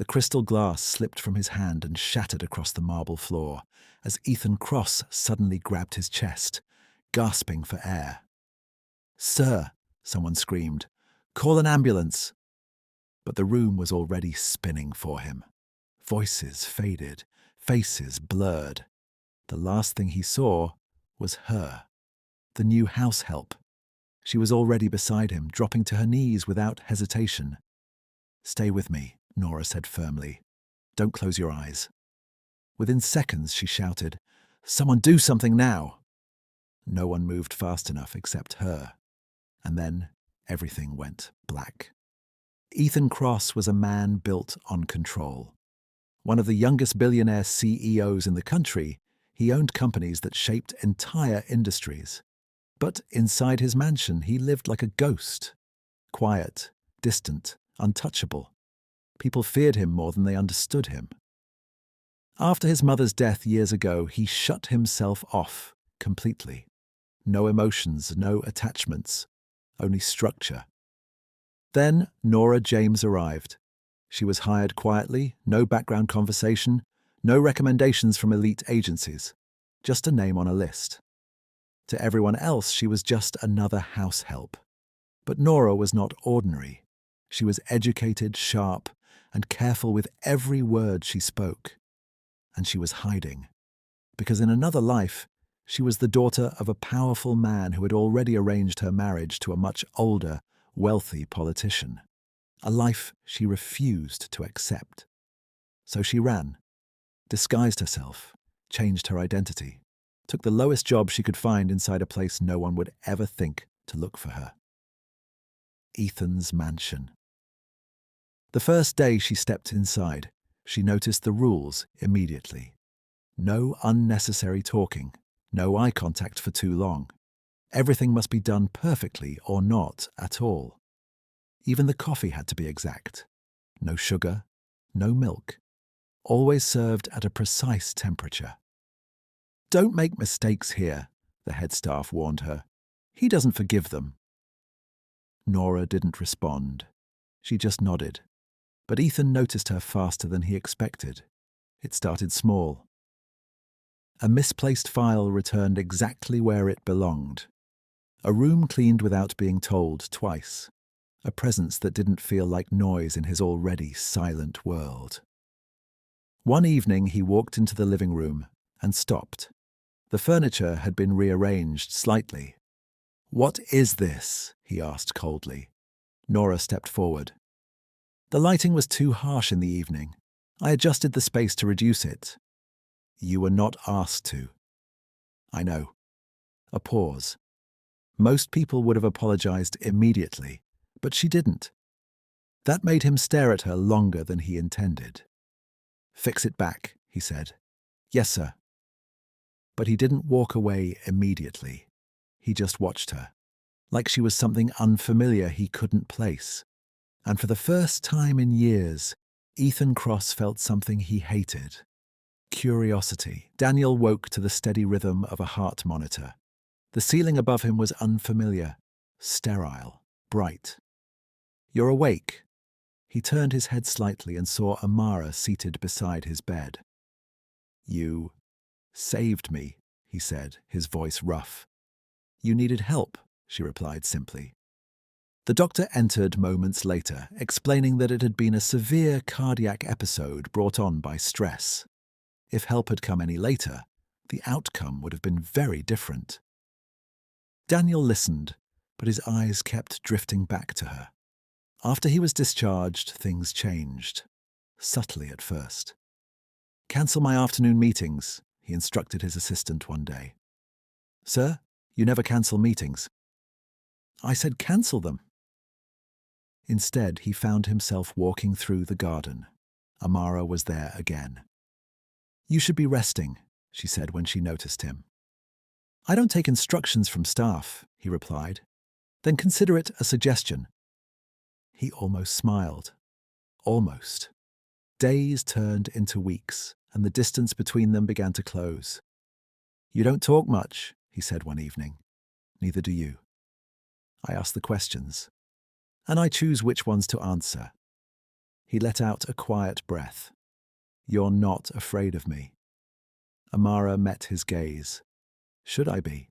The crystal glass slipped from his hand and shattered across the marble floor as Ethan Cross suddenly grabbed his chest, gasping for air. "Sir," someone screamed, "call an ambulance." But the room was already spinning for him. Voices faded, faces blurred. The last thing he saw was her, the new house help. She was already beside him, dropping to her knees without hesitation. "Stay with me," Nora said firmly. "Don't close your eyes." Within seconds, she shouted, "Someone do something now!" No one moved fast enough except her. And then everything went black. Ethan Cross was a man built on control. One of the youngest billionaire CEOs in the country, he owned companies that shaped entire industries. But inside his mansion, he lived like a ghost. Quiet, distant, untouchable. People feared him more than they understood him. After his mother's death years ago, he shut himself off completely. No emotions, no attachments, only structure. Then Nora James arrived. She was hired quietly, no background conversation, no recommendations from elite agencies, just a name on a list. To everyone else, she was just another house help. But Nora was not ordinary. She was educated, sharp, and careful with every word she spoke. And she was hiding. Because in another life, she was the daughter of a powerful man who had already arranged her marriage to a much older, wealthy politician. A life she refused to accept. So she ran, disguised herself, changed her identity, took the lowest job she could find inside a place no one would ever think to look for her. Ethan's mansion. The first day she stepped inside, she noticed the rules immediately. No unnecessary talking, no eye contact for too long. Everything must be done perfectly or not at all. Even the coffee had to be exact. No sugar, no milk. Always served at a precise temperature. "Don't make mistakes here," the head staff warned her. "He doesn't forgive them." Nora didn't respond. She just nodded. But Ethan noticed her faster than he expected. It started small. A misplaced file returned exactly where it belonged. A room cleaned without being told twice. A presence that didn't feel like noise in his already silent world. One evening he walked into the living room and stopped. The furniture had been rearranged slightly. "What is this?" he asked coldly. Nora stepped forward. "The lighting was too harsh in the evening. I adjusted the space to reduce it." "You were not asked to." "I know." A pause. Most people would have apologized immediately, but she didn't. That made him stare at her longer than he intended. "Fix it back," he said. "Yes, sir." But he didn't walk away immediately. He just watched her, like she was something unfamiliar he couldn't place. And for the first time in years, Ethan Cross felt something he hated. Curiosity. Daniel woke to the steady rhythm of a heart monitor. The ceiling above him was unfamiliar, sterile, bright. "You're awake." He turned his head slightly and saw Amara seated beside his bed. "You saved me," he said, his voice rough. "You needed help," she replied simply. The doctor entered moments later, explaining that it had been a severe cardiac episode brought on by stress. If help had come any later, the outcome would have been very different. Daniel listened, but his eyes kept drifting back to her. After he was discharged, things changed. Subtly at first. "Cancel my afternoon meetings," he instructed his assistant one day. "Sir, you never cancel meetings." "I said cancel them." Instead, he found himself walking through the garden. Amara was there again. "You should be resting," she said when she noticed him. "I don't take instructions from staff," he replied. "Then consider it a suggestion." He almost smiled. Almost. Days turned into weeks, and the distance between them began to close. "You don't talk much," he said one evening. "Neither do you. I ask the questions, and I choose which ones to answer." He let out a quiet breath. "You're not afraid of me." Amara met his gaze. Should I be?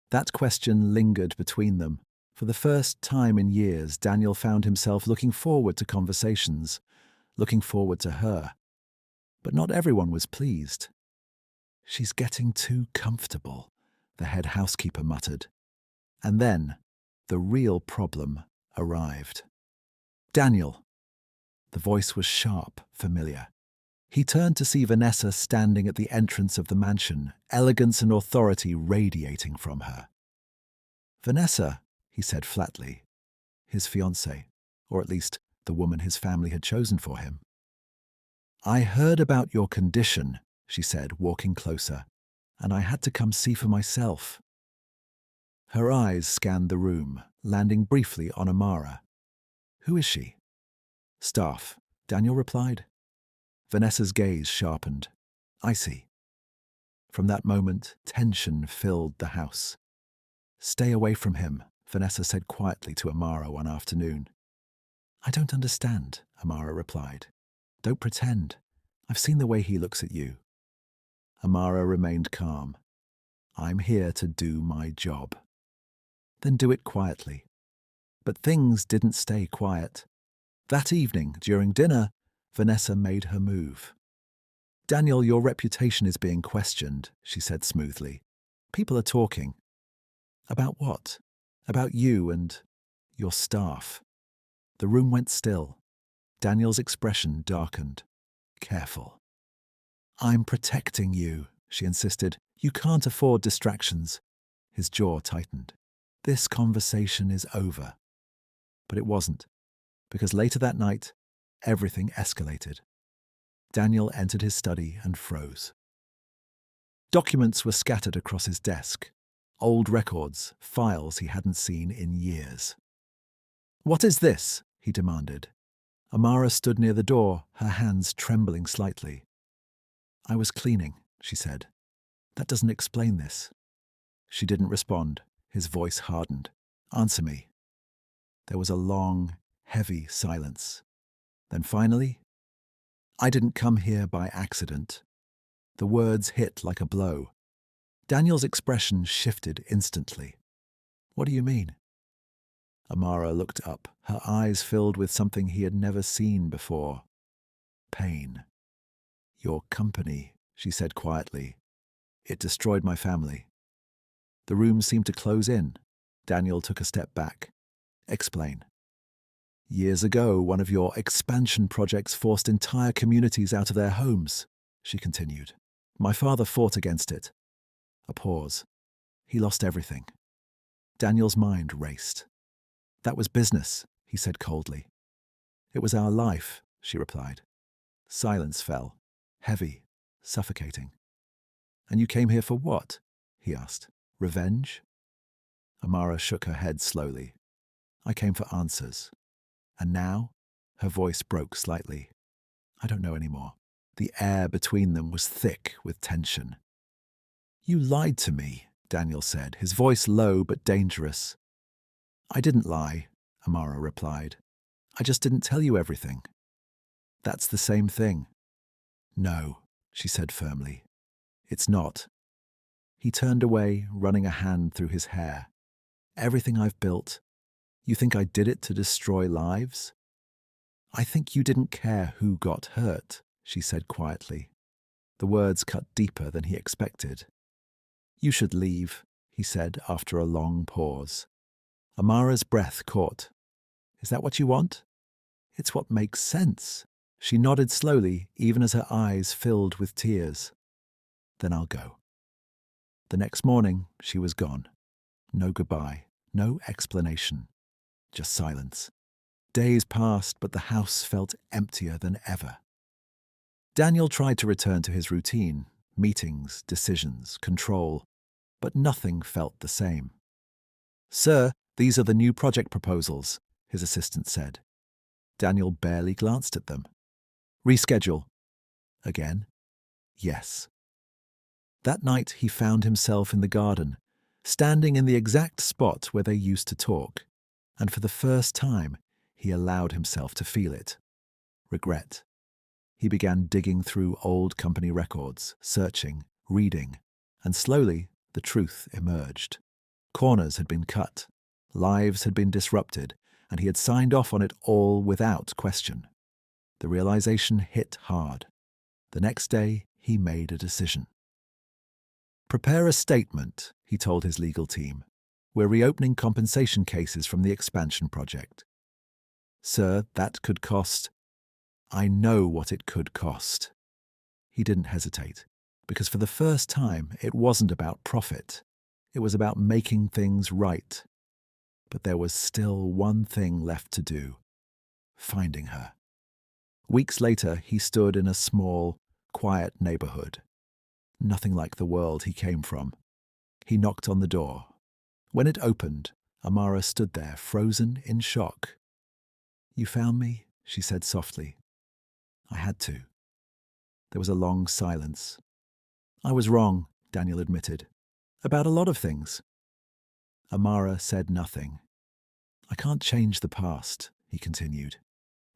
That question lingered between them. For the first time in years, Daniel found himself looking forward to conversations, looking forward to her. But not everyone was pleased. "She's getting too comfortable," the head housekeeper muttered. And then, the real problem arrived. "Daniel." The voice was sharp, familiar. He turned to see Vanessa standing at the entrance of the mansion, elegance and authority radiating from her. "Vanessa," he said flatly, his fiancée, or at least the woman his family had chosen for him. "I heard about your condition," she said, walking closer, "and I had to come see for myself." Her eyes scanned the room, landing briefly on Amara. "Who is she?" "Staff," Daniel replied. Vanessa's gaze sharpened. "I see." From that moment, tension filled the house. "Stay away from him," Vanessa said quietly to Amara one afternoon. "I don't understand," Amara replied. "Don't pretend. I've seen the way he looks at you." Amara remained calm. "I'm here to do my job." "Then do it quietly." But things didn't stay quiet. That evening, during dinner, Vanessa made her move. "Daniel, your reputation is being questioned," she said smoothly. "People are talking." "About what?" "About you and your staff." The room went still. Daniel's expression darkened. "Careful." "I'm protecting you," she insisted. "You can't afford distractions." His jaw tightened. "This conversation is over." But it wasn't, because later that night, everything escalated. Daniel entered his study and froze. Documents were scattered across his desk. Old records, files he hadn't seen in years. "What is this?" he demanded. Amara stood near the door, her hands trembling slightly. "I was cleaning," she said. "That doesn't explain this." She didn't respond. His voice hardened. "Answer me." There was a long, heavy silence. Then finally, "I didn't come here by accident." The words hit like a blow. Daniel's expression shifted instantly. "What do you mean?" Amara looked up, her eyes filled with something he had never seen before. Pain. "Your company," she said quietly. "It destroyed my family." The room seemed to close in. Daniel took a step back. "Explain." "Years ago, one of your expansion projects forced entire communities out of their homes," she continued. "My father fought against it." A pause. "He lost everything." Daniel's mind raced. "That was business," he said coldly. "It was our life," she replied. Silence fell, heavy, suffocating. "And you came here for what?" he asked. "Revenge?" Amara shook her head slowly. "I came for answers." And now, her voice broke slightly. "I don't know anymore." The air between them was thick with tension. "You lied to me," Daniel said, his voice low but dangerous. "I didn't lie," Amara replied. "I just didn't tell you everything." "That's the same thing." "No," she said firmly. "It's not." He turned away, running a hand through his hair. "Everything I've built, you think I did it to destroy lives?" "I think you didn't care who got hurt," she said quietly. The words cut deeper than he expected. "You should leave," he said after a long pause. Amara's breath caught. "Is that what you want?" "It's what makes sense." She nodded slowly, even as her eyes filled with tears. "Then I'll go." The next morning, she was gone. No goodbye, no explanation, just silence. Days passed, but the house felt emptier than ever. Daniel tried to return to his routine, meetings, decisions, control, but nothing felt the same. "Sir, these are the new project proposals," his assistant said. Daniel barely glanced at them. "Reschedule." Again? Yes. That night he found himself in the garden, standing in the exact spot where they used to talk, and for the first time he allowed himself to feel it. regret. He began digging through old company records, searching, reading, and slowly the truth emerged. Corners had been cut, lives had been disrupted, and he had signed off on it all without question. The realization hit hard. The next day, he made a decision. "Prepare a statement," he told his legal team. "We're reopening compensation cases from the expansion project." "Sir, that could cost—" "I know what it could cost." He didn't hesitate, because for the first time, it wasn't about profit. It was about making things right. But there was still one thing left to do: finding her. Weeks later, he stood in a small, quiet neighborhood. Nothing like the world he came from. He knocked on the door. When it opened, Amara stood there, frozen in shock. "You found me?" she said softly. "I had to." There was a long silence. "I was wrong," Daniel admitted. "About a lot of things." Amara said nothing. "I can't change the past," he continued,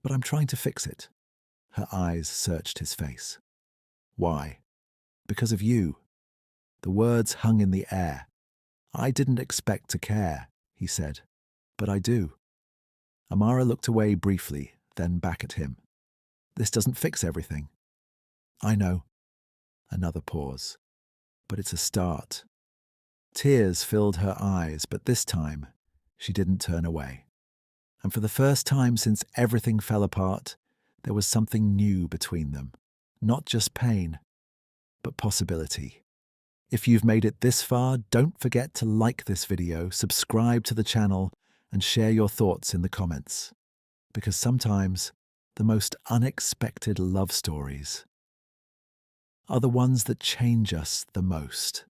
"but I'm trying to fix it." Her eyes searched his face. "Why?" "Because of you." The words hung in the air. "I didn't expect to care," he said, "but I do." Amara looked away briefly, then back at him. "This doesn't fix everything." "I know." Another pause. "But it's a start." Tears filled her eyes, but this time she didn't turn away. And for the first time since everything fell apart, there was something new between them. Not just pain, but possibility. If you've made it this far, don't forget to like this video, subscribe to the channel, and share your thoughts in the comments. Because sometimes the most unexpected love stories are the ones that change us the most.